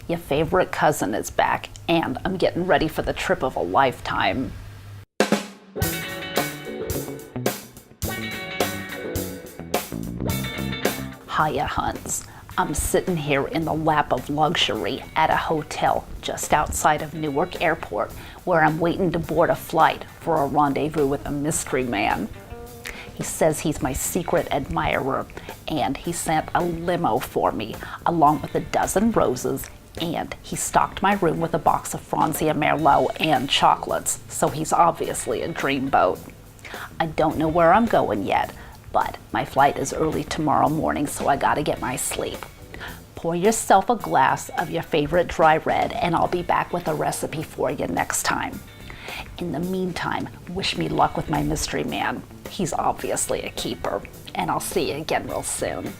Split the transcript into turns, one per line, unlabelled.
Your favorite cousin is back, and I'm getting ready for the trip of a lifetime. Hiya, hunts. I'm sitting here in the lap of luxury at a hotel just outside of Newark Airport, where I'm waiting to board a flight for a rendezvous with a mystery man. He says he's my secret admirer, and he sent a limo for me, along with a dozen roses, and he stocked my room with a box of Franzia Merlot and chocolates, so he's obviously a dreamboat. I don't know where I'm going yet, but my flight is early tomorrow morning, so I gotta get my sleep. Pour yourself a glass of your favorite dry red, and I'll be back with a recipe for you next time. In the meantime, wish me luck with my mystery man. He's obviously a keeper, and I'll see you again real soon.